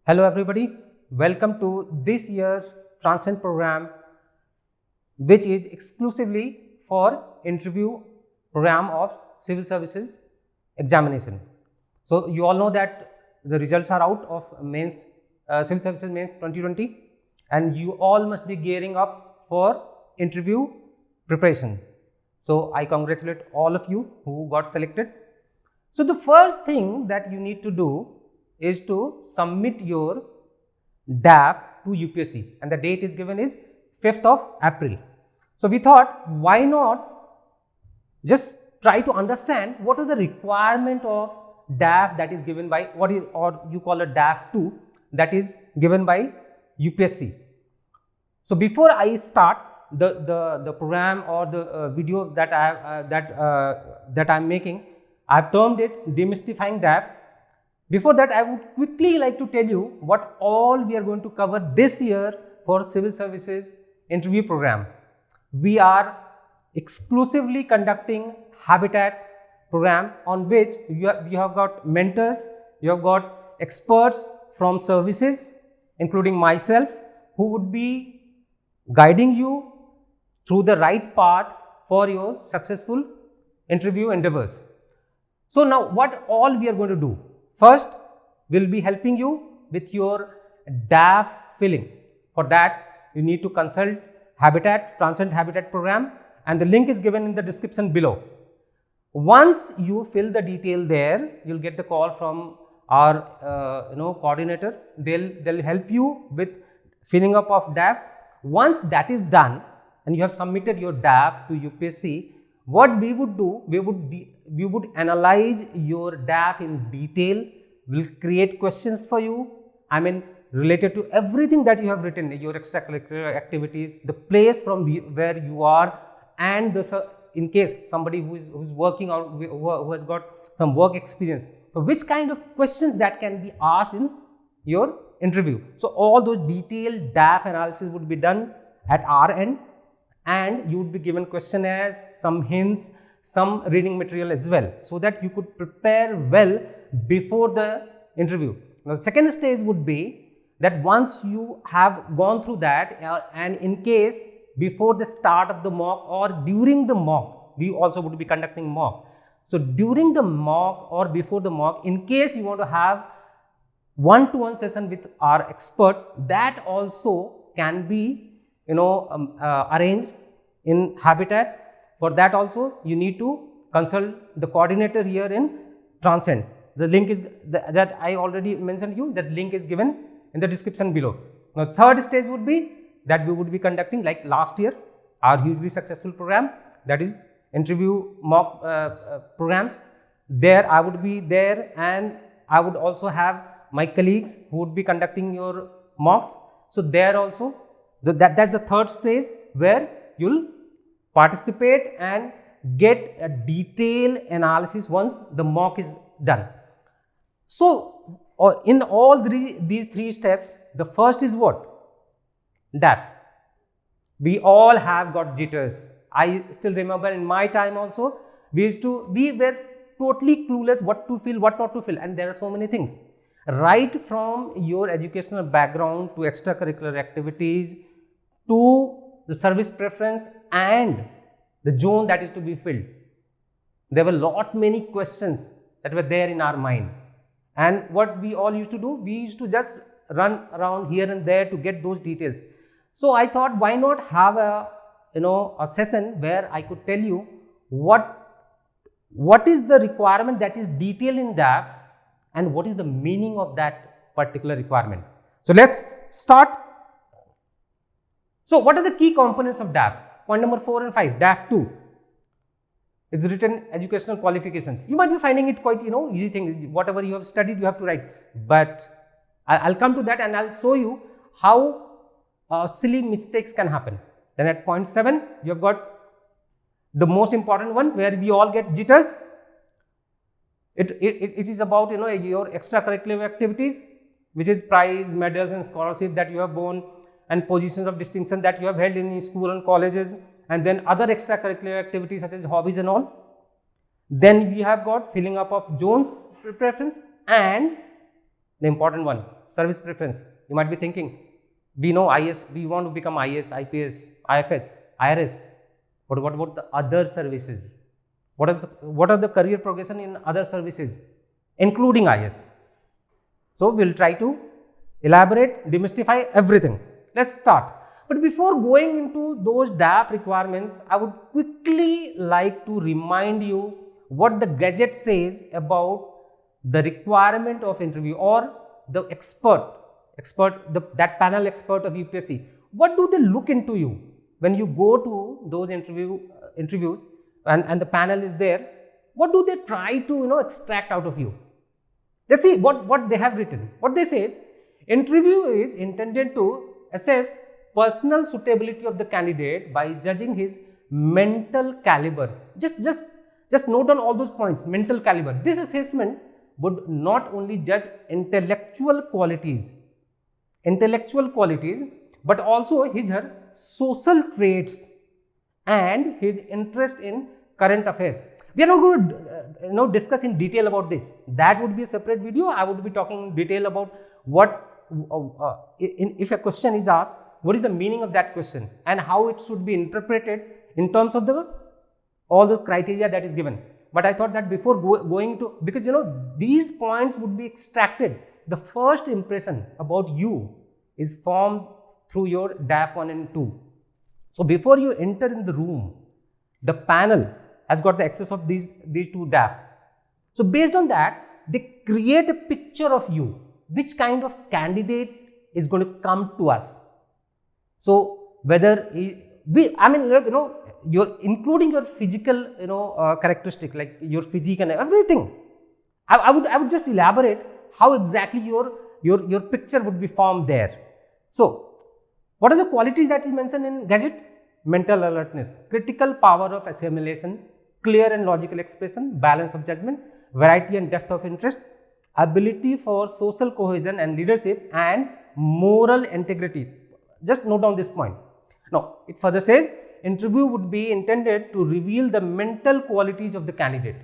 Hello everybody, welcome to this year's Transcend program, which is exclusively for interview program of civil services examination. So you all know that the results are out of mains, civil services mains 2020, and you all must be gearing up for interview preparation. So I congratulate all of you who got selected. So the first thing that you need to do is to submit your DAF to UPSC, and the date is given is 5th of April. So we thought, why not just try to understand what is the requirement of DAF that is given by what is, or you call a DAF 2, that is given by UPSC. So before I start the program or the video that I am making, I have termed it demystifying DAF. Before that, I would quickly like to tell you what all we are going to cover this year for civil services interview program. We are exclusively conducting Habitat program, on which you have got mentors, you have got experts from services, including myself, who would be guiding you through the right path for your successful interview endeavors. So now what all we are going to do? First, we will be helping you with your DAF filling. For that, you need to consult Habitat, Transcend Habitat program, and the link is given in the description below. Once you fill the detail there, you will get the call from our coordinator. They'll help you with filling up of DAF. Once that is done and you have submitted your DAF to UPSC, what we would do, we would analyze your DAF in detail. We'll create questions for you, related to everything that you have written, your extracurricular activities, the place from where you are, and in case somebody who's working or who has got some work experience, so which kind of questions that can be asked in your interview. So all those detailed DAF analysis would be done at our end, and you would be given questionnaires, some hints, some reading material as well, so that you could prepare well before the interview. Now the second stage would be that once you have gone through that, and in case before the start of the mock or during the mock, we also would be conducting mock. So during the mock or before the mock, in case you want to have one-to-one session with our expert, that also can be arranged in Habitat. For that also you need to consult the coordinator here in Transcend. The link is that I already mentioned you, that link is given in the description below. Now third stage would be that we would be conducting, like last year, our hugely successful program, that is interview mock programs. There I would be there, and I would also have my colleagues who would be conducting your mocks. So there also, that's the third stage where you'll participate and get a detailed analysis once the mock is done. So in all these three steps, the first is what? DAF. We all have got jitters. I still remember in my time also, we were totally clueless what to fill, what not to fill, and there are so many things. Right from your educational background to extracurricular activities to the service preference and the zone that is to be filled. There were many questions that were there in our mind, and what we all used to do, we used to just run around here and there to get those details. So I thought, why not have a session where I could tell you what is the requirement that is detailed in DAF and what is the meaning of that particular requirement. So let's start. So what are the key components of DAF? Point number 4 and 5, DAF 2. It's written educational qualifications. You might be finding it quite easy thing. Whatever you have studied, you have to write. But I'll come to that, and I'll show you how silly mistakes can happen. Then at point 7, you have got the most important one, where we all get jitters. It is about your extracurricular activities, which is prize, medals and scholarship that you have won, and positions of distinction that you have held in school and colleges, and then other extracurricular activities such as hobbies and all. Then we have got filling up of zones preference and the important one, service preference. You might be thinking, we know IS, we want to become IS, IPS, IFS, IRS, but what about the other services? What are the career progression in other services, including IS? So, we will try to elaborate, demystify everything. Let us start. But before going into those DAF requirements, I would quickly like to remind you what the Gazette says about the requirement of interview, or the that panel expert of UPSC. What do they look into you when you go to those interviews and the panel is there? What do they try to extract out of you? Let's see what they have written. What they say is, interview is intended to assess personal suitability of the candidate by judging his mental caliber. Just note down all those points. Mental caliber. This assessment would not only judge intellectual qualities, but also her social traits and his interest in current affairs. We are not going to discuss in detail about this. That would be a separate video. I would be talking in detail about what if a question is asked, what is the meaning of that question and how it should be interpreted in terms of all the criteria that is given. But I thought that before going to, because these points would be extracted. The first impression about you is formed through your DAF 1 and 2. So before you enter in the room, the panel has got the access of these two DAF. So based on that, they create a picture of you, which kind of candidate is going to come to us. So whether you're including your physical characteristic, like your physique and everything. I would just elaborate how exactly your picture would be formed there. So what are the qualities that is mentioned in Gazette? Mental alertness, critical power of assimilation, clear and logical expression, balance of judgment, variety and depth of interest, ability for social cohesion and leadership, and moral integrity. Just note down this point. Now, it further says, interview would be intended to reveal the mental qualities of the candidate.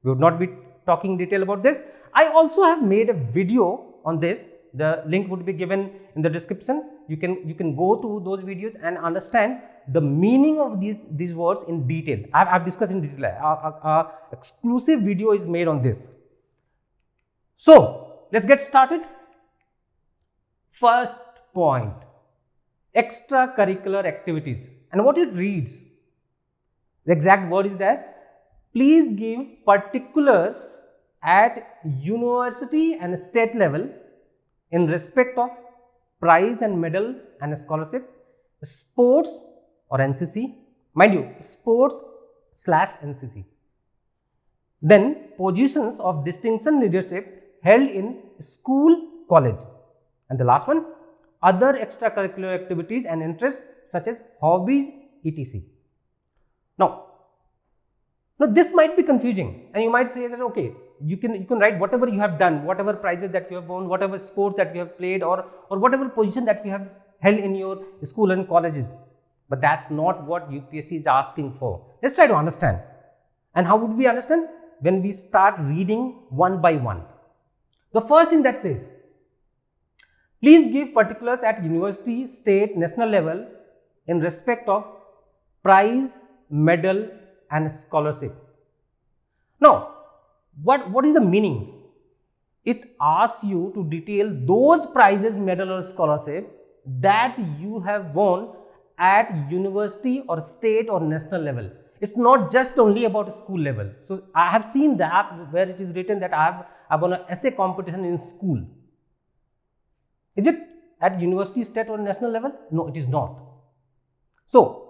We would not be talking in detail about this. I also have made a video on this. The link would be given in the description. You can go to those videos and understand the meaning of these words in detail. I've discussed in detail. Exclusive video is made on this. So let's get started. First point, extracurricular activities, and what it reads, the exact word is that, please give particulars at university and state level in respect of prize and medal and scholarship, sports or NCC, mind you, sports/NCC. Then positions of distinction leadership held in school, college. And the last one, other extracurricular activities and interests such as hobbies, etc. Now this might be confusing, and you might say that okay, you can write whatever you have done, whatever prizes that you have won, whatever sports that you have played, or whatever position that you have held in your school and colleges. But that's not what UPSC is asking for. Let's try to understand. And how would we understand? When we start reading one by one. The first thing that says, please give particulars at university, state, national level in respect of prize, medal and scholarship. Now, what is the meaning? It asks you to detail those prizes, medal or scholarship that you have won at university or state or national level. It's not just only about school level. So I have seen that where it is written that I have won an essay competition in school. Is it at university, state or national level? No, it is not. So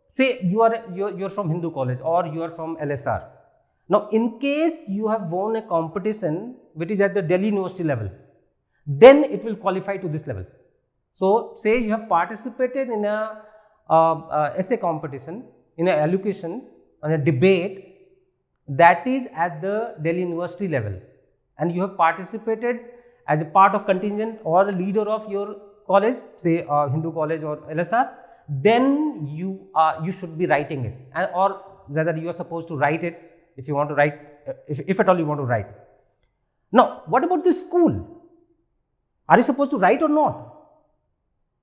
say you're from Hindu college or you are from LSR. Now, in case you have won a competition which is at the Delhi University level, then it will qualify to this level. So say you have participated in a essay competition, in an allocation, on a debate that is at the Delhi University level, and you have participated as a part of contingent or the leader of your college, say Hindu college or LSR, then you should be writing it, or rather you are supposed to write it if you want to write, if at all you want to write. Now, what about the school? Are you supposed to write or not?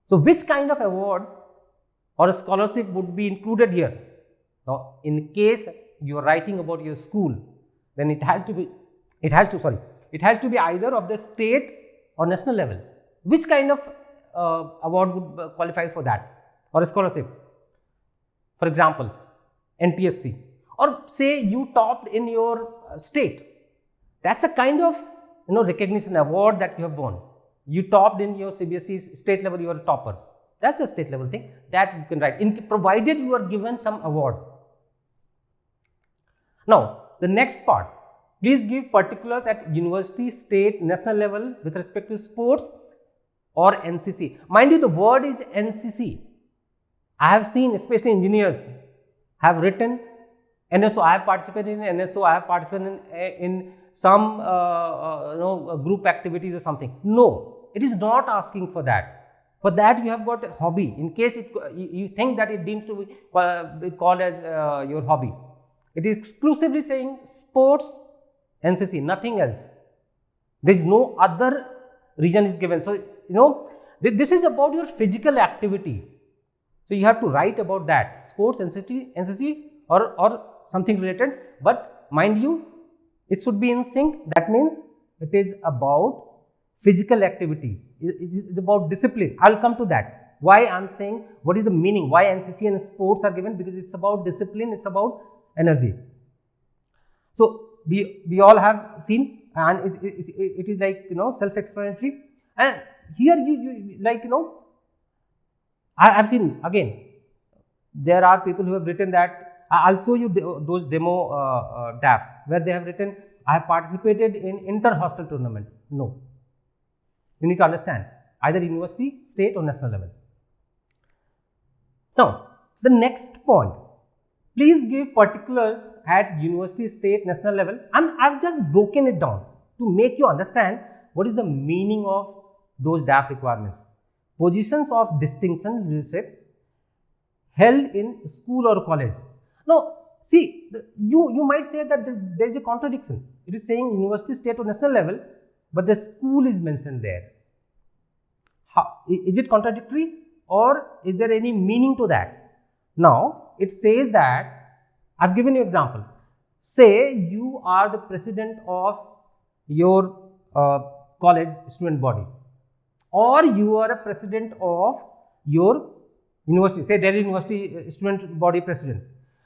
So, which kind of award or a scholarship would be included here? Now, in case you are writing about your school, then it has to be either of the state or national level. Which kind of award would qualify for that, or a scholarship? For example, NTSC, or say you topped in your state. That's a kind of recognition, award that you have won. You topped in your CBSE state level, you are a topper. That's a state level thing that you can write, provided you are given some award. Now, the next part, please give particulars at university, state, national level with respect to sports or NCC. Mind you, the word is NCC. I have seen, especially engineers, have written NSO. I have participated in NSO. I have participated in some group activities or something. No, it is not asking for that. For that, you have got a hobby. In case you think that it deems to be called as your hobby, it is exclusively saying sports, NCC, nothing else. There is no other reason is given. So, this is about your physical activity. So, you have to write about that, sports, NCC or something related, but mind you, it should be in sync. That means it is about physical activity. It is about discipline. I will come to that. Why I am saying, what is the meaning? Why NCC and sports are given? Because it's about discipline, it's about energy. So, we all have seen, and it is like self-explanatory. And here you like I have seen again. There are people who have written that. I'll show you those demo DAFs where they have written, I have participated in inter-hostel tournament. No. You need to understand either university, state or national level. Now, the next point, please give particulars at university, state, national level. I've just broken it down to make you understand what is the meaning of those DAF requirements. Positions of distinction leadership held in school or college. Now, see, you might say that there is a contradiction. It is saying university, state or national level, but the school is mentioned there. Is it contradictory, or is there any meaning to that? Now, it says that, I have given you example. Say you are the president of your college student body, or you are a president of your university, say Delhi University student body president.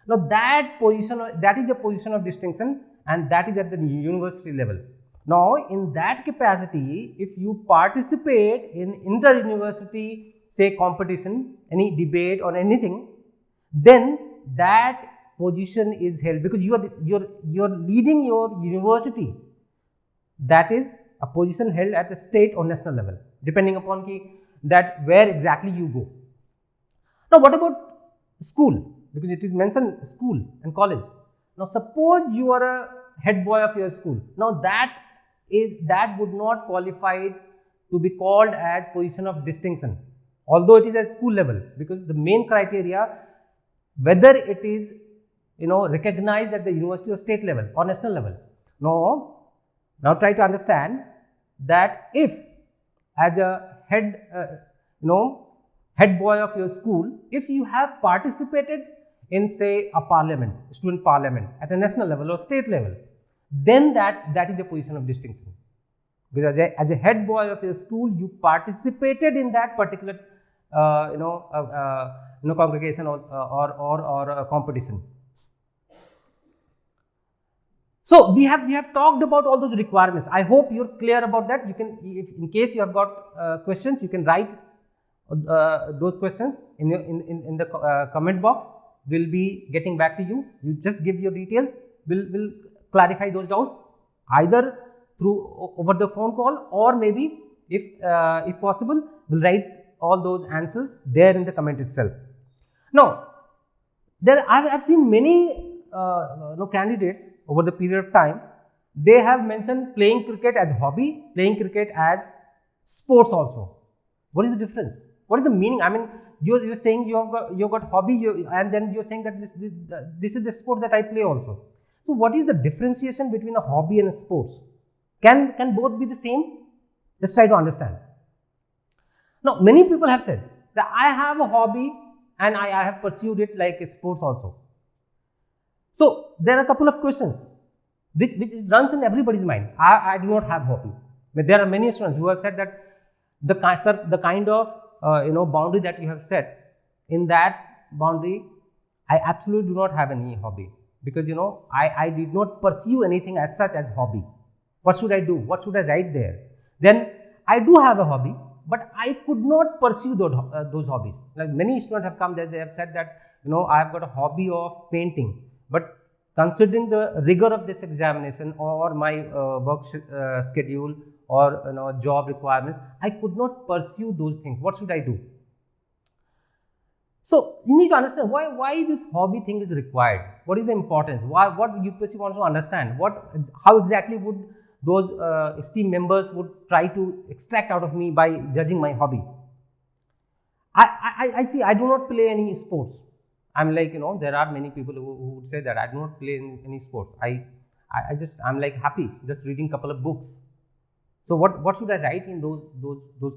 Now, that position, that is a position of distinction, and that is at the university level. Now, in that capacity, if you participate in inter-university, say competition, any debate or anything, then that position is held because you are leading your university. That is a position held at the state or national level, depending upon that where exactly you go. Now, what about school? Because it is mentioned school and college. Now, suppose you are a head boy of your school. Now, that would not qualify to be called as position of distinction, although it is at school level, because the main criteria, whether it is recognized at the university or state level or national level. Now try to understand that if as a head head boy of your school, if you have participated in say a parliament, student parliament at a national level or state level, then that is a position of distinction, because as a head boy of your school, you participated in that particular congregation or a competition. So, we have talked about all those requirements. I hope you are clear about that. You can, in case you have got questions, you can write those questions in the comment box. We'll be getting back to you. You just give your details. We'll clarify those doubts either through over the phone call, or maybe if possible, we'll write all those answers there in the comment itself. Now, I've seen many candidates over the period of time. They have mentioned playing cricket as hobby, playing cricket as sports also. What is the difference? What is the meaning? I mean, you're saying you've got hobby, and then you're saying that this is the sport that I play also. So, what is the differentiation between a hobby and a sports? Can both be the same? Just try to understand. Now, many people have said that I have a hobby and I have pursued it like sports also. So there are a couple of questions which runs in everybody's mind. I do not have hobby. But there are many students who have said that the kind of boundary that you have set, in that boundary I absolutely do not have any hobby, because I did not pursue anything as such as hobby. What should I do? What should I write there? Then I do have a hobby, but I could not pursue those hobbies. Like many students have come there, they have said that I have got a hobby of painting, but considering the rigor of this examination or my work schedule or job requirements, I could not pursue those things. What should I do? So you need to understand why this hobby thing is required. What is the importance? What UPSC wants to understand? How exactly would those esteemed members would try to extract out of me by judging my hobby? I see. I do not play any sports. I'm like, there are many people who would say that I do not play any sports. I'm like happy just reading couple of books. So what should I write in those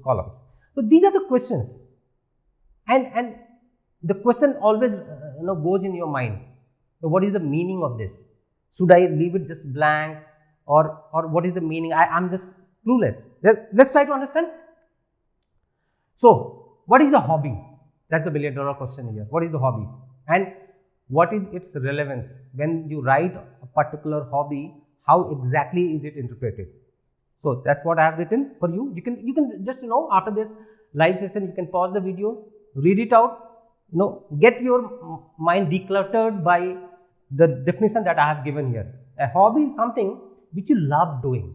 columns? So these are the questions, and the question always goes in your mind. So what is the meaning of this? Should I leave it just blank, or what is the meaning? I'm just clueless. Let's try to understand. So what is a hobby? That's the $1 billion question here. What is the hobby? And what is its relevance? When you write a particular hobby, how exactly is it interpreted? So that's what I have written for you. You can just after this live session, you can pause the video, read it out, get your mind decluttered by the definition that I have given here. A hobby is something which you love doing.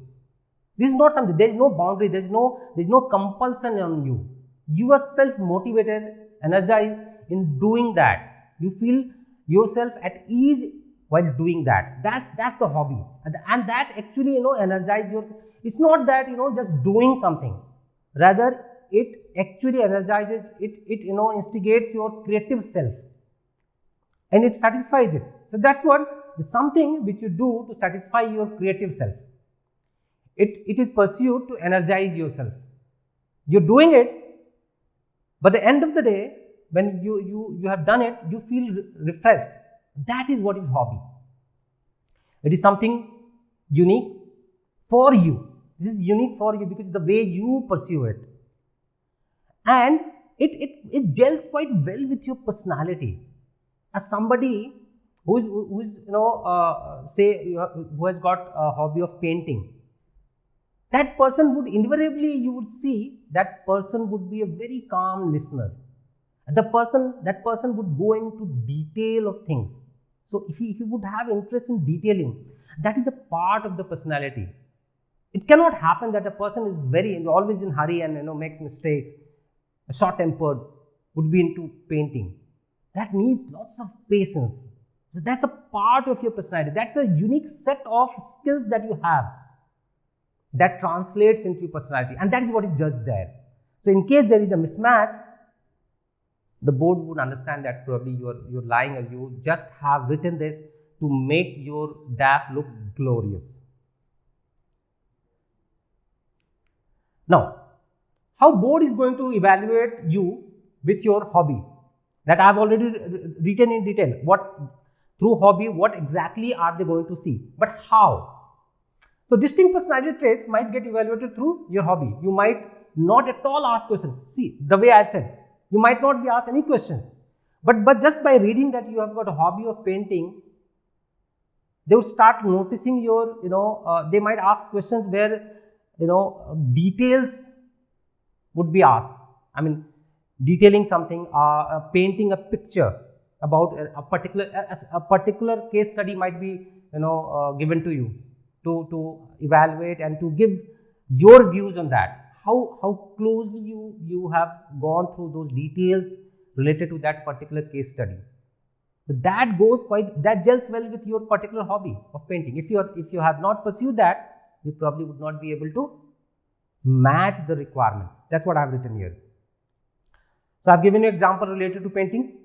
This is not something, there is no boundary, there is no compulsion on you. You are self-motivated, energized in doing that. You feel yourself at ease while doing that. That's the hobby, and that actually energizes your. It's not that just doing something. Rather, it actually energizes. It instigates your creative self, and it satisfies it. So that's what is something which you do to satisfy your creative self. It is pursued to energize yourself. You're doing it, but at the end of the day, when you have done it, you feel refreshed. That is what is hobby. It is something unique for you. This is unique for you because the way you pursue it, and it gels quite well with your personality. As somebody who has got a hobby of painting, that person would invariably, you would see that person would be a very calm listener. That person would go into detail of things. So if he would have interest in detailing, that is a part of the personality. It cannot happen that a person is always in hurry and makes mistakes, short-tempered, would be into painting. That needs lots of patience. So that's a part of your personality. That's a unique set of skills that you have that translates into your personality, and that is what is judged there. So in case there is a mismatch, the board would understand that probably you're lying, or you just have written this to make your DAF look glorious. Now, how board is going to evaluate you with your hobby? That I have already written in detail. Through hobby, what exactly are they going to see? But how? So distinct personality traits might get evaluated through your hobby. You might not at all ask questions. See, the way I have said, you might not be asked any question, but just by reading that you have got a hobby of painting, they would start noticing your, they might ask questions where, details would be asked. I mean, detailing something, painting a picture about a particular case study might be, given to you to evaluate and to give your views on that. How closely you have gone through those details related to that particular case study. So that gels well with your particular hobby of painting. If you have not pursued that, you probably would not be able to match the requirement. That's what I have written here. So I have given you an example related to painting.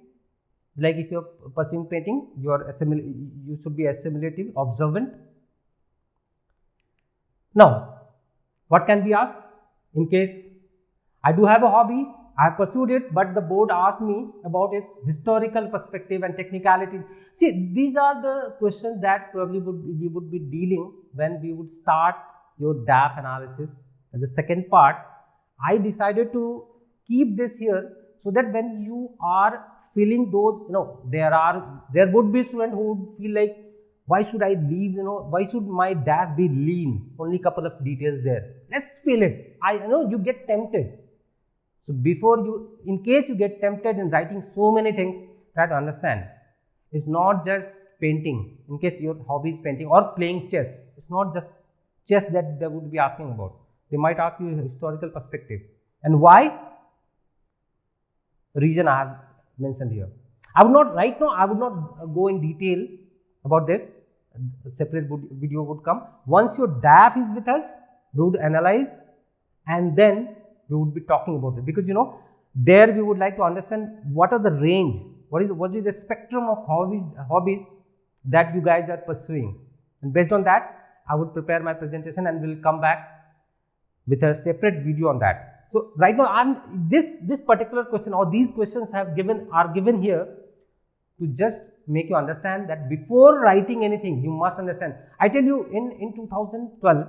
Like if you are pursuing painting, you should be assimilative, observant. Now, what can be asked in case I do have a hobby, I have pursued it, but the board asked me about its historical perspective and technicalities. See, these are the questions that probably we would be dealing when we would start your DAF analysis. And the second part, I decided to keep this here so that when you are feeling those, there would be students who would feel like, why should I leave, why should my DAF be lean? Only couple of details there. Let's feel it. You get tempted. So before in case you get tempted in writing so many things, try to understand. It's not just painting. In case your hobby is painting or playing chess, it's not just chess that they would be asking about. They might ask you a historical perspective. And why? Reason I have mentioned here. I would not, right now, I would not go in detail about this. A separate video would come. Once your DAF is with us, we would analyze and then we would be talking about it, because there we would like to understand what are the range, what is the spectrum of hobbies that you guys are pursuing, and based on that I would prepare my presentation and will come back with a separate video on that. So right now this particular question or these questions are given here to just make you understand that before writing anything you must understand. I tell you, in 2012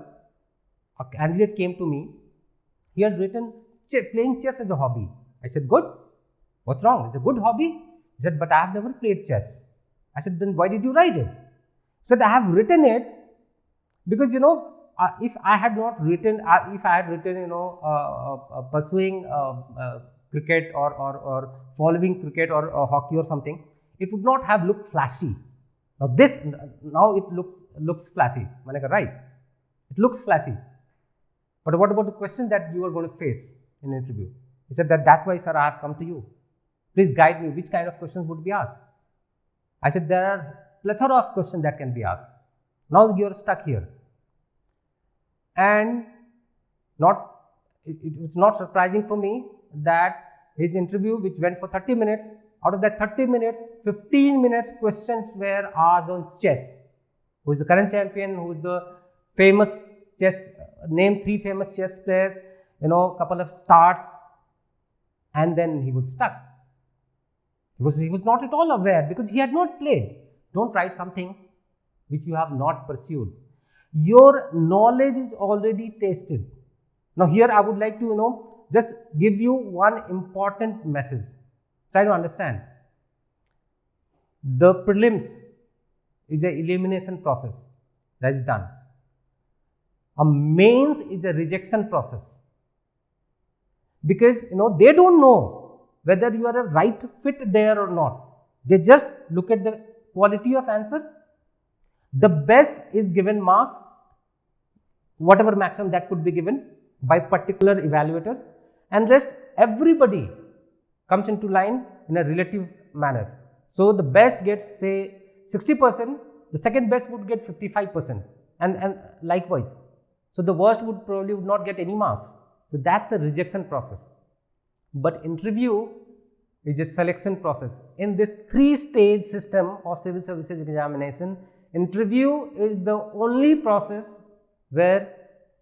a candidate came to me. He had written playing chess as a hobby. I said, good. What's wrong? It's a good hobby. He said, but I have never played chess. I said, then why did you write it? He said, I have written it because if I had written pursuing cricket or following cricket or hockey or something, it would not have looked flashy. Now it looks flashy. Right? It looks flashy. But what about the question that you are going to face in an interview? He said that's why, sir, I have come to you. Please guide me. Which kind of questions would be asked? I said there are plethora of questions that can be asked. Now you are stuck here. And it's not surprising for me that his interview, which went for 30 minutes, out of that 30 minutes, 15 minutes questions were asked on chess. Who is the current champion? Who is the famous chess? Name 3 famous chess players, couple of starts, and then he was stuck. He was not at all aware because he had not played. Don't write something which you have not pursued. Your knowledge is already tested. Now here I would like to just give you one important message. Try to understand. The prelims is an elimination process that is done. A mains is a rejection process, because they don't know whether you are a right fit there or not. They just look at the quality of answer. The best is given marks, whatever maximum that could be given by particular evaluator, and rest everybody comes into line in a relative manner. So the best gets say 60%, the second best would get 55%, and likewise. So the worst would not get any marks. So that's a rejection process. But interview is a selection process. In this 3-stage system of civil services examination, interview is the only process where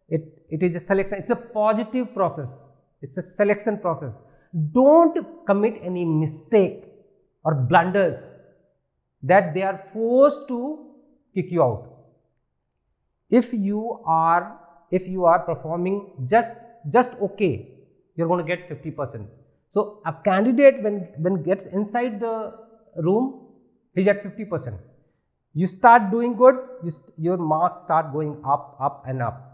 it is a selection. It's a positive process. It's a selection process. Don't commit any mistake or blunders that they are forced to kick you out. If you are performing just okay, you're going to get 50%. So a candidate when gets inside the room, he's at 50%. You start doing good, your marks start going up and up.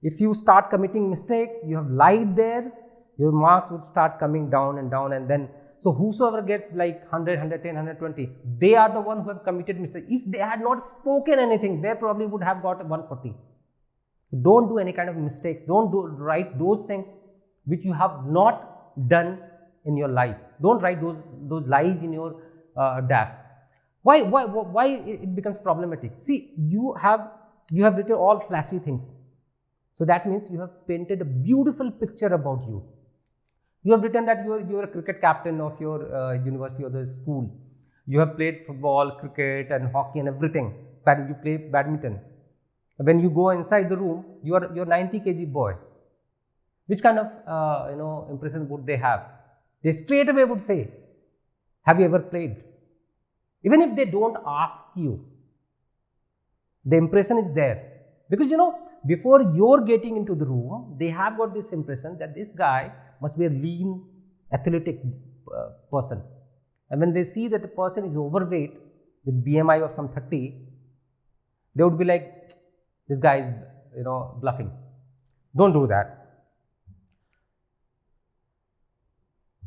If you start committing mistakes, you have lied there, your marks would start coming down, and then so whosoever gets like 100, 110, 120, they are the one who have committed mistake. If they had not spoken anything, they probably would have got 140. Don't do any kind of mistakes. Don't write those things which you have not done in your life. Don't write those lies in your DAF. Why it becomes problematic? See, you have written all flashy things. So that means you have painted a beautiful picture about you. You have written that you are a cricket captain of your university or the school. You have played football, cricket and hockey and everything. You play badminton. when you go inside the room, you're 90 kg boy. Which kind of impression would they have? They straight away would say, have you ever played? Even if they don't ask you, the impression is there. Because before you're getting into the room, they have got this impression that this guy must be a lean, athletic person. And when they see that the person is overweight with BMI of some 30, they would be like, this guy is bluffing. Don't do that.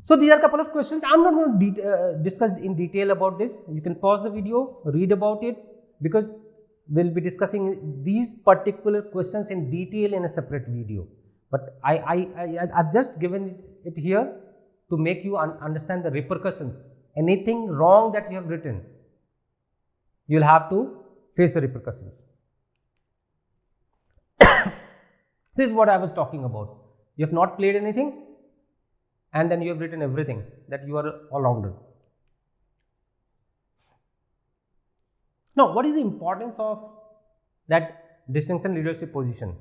So these are a couple of questions. I'm not going to discuss in detail about this. You can pause the video, read about it, because we'll be discussing these particular questions in detail in a separate video. But I've just given it here to make you understand the repercussions. Anything wrong that you have written, you'll have to face the repercussions. This is what I was talking about. You have not played anything, and then you have written everything, that you are all-rounder. Now, what is the importance of that distinction leadership position?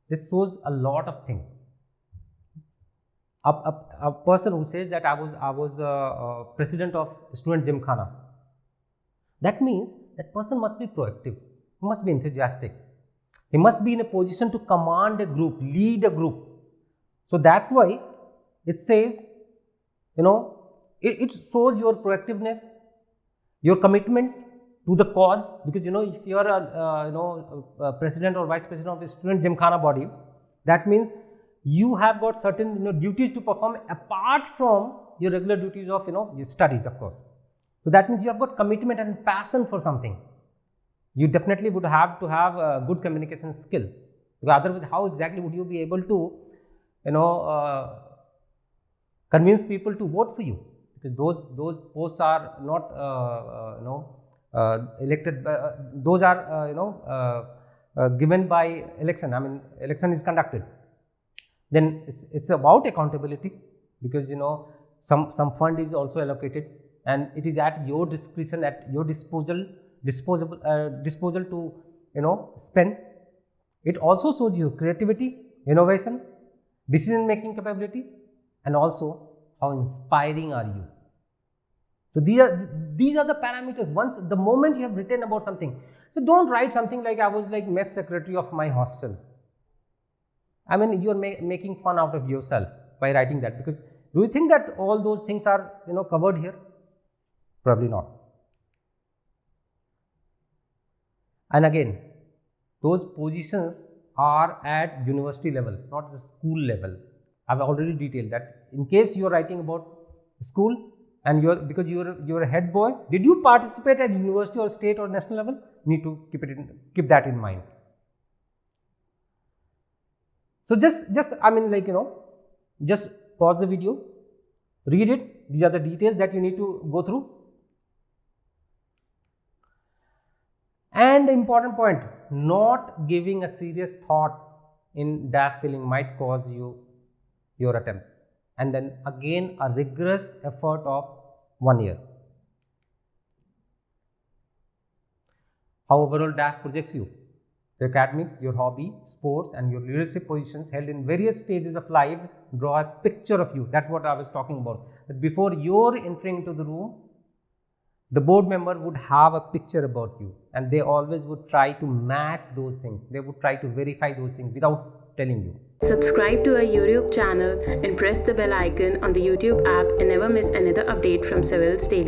This shows a lot of things. A person who says that I was president of student gymkhana, that means that person must be proactive, he must be enthusiastic, he must be in a position to command a group, lead a group. So that's why it says, it shows your proactiveness, your commitment to the cause. Because if you are a president or vice president of a student gymkhana body, that means you have got certain duties to perform apart from your regular duties of your studies, of course. So that means you have got commitment and passion for something. You definitely would have to have a good communication skill, because otherwise how exactly would you be able to convince people to vote for you? Because those posts are not elected, those are given by election. I mean, election is conducted. Then it's about accountability, because some fund is also allocated, and it is at your discretion, at your disposal to spend. It also shows you creativity, innovation, decision making capability, and also how inspiring are you. So these are the parameters. Once the moment you have written about something, so don't write something like I was like mess secretary of my hostel. I mean, you are making fun out of yourself by writing that, because do you think that all those things are covered here? Probably not. And again, those positions are at university level, not the school level. I have already detailed that. In case you are writing about school and because you're a head boy, did you participate at university or state or national level? You need to keep that in mind. So just I mean, just pause the video, read it. These are the details that you need to go through. And the important point, not giving a serious thought in DAF filling might cause you your attempt, and then again a rigorous effort of 1 year. How overall DAF projects you? The academics, your hobby, sports, and your leadership positions held in various stages of life draw a picture of you. That's what I was talking about. That before you're entering into the room, the board member would have a picture about you, and they always would try to match those things. They would try to verify those things without telling you. Subscribe to our YouTube channel and press the bell icon on the YouTube app and never miss another update from Civils Daily.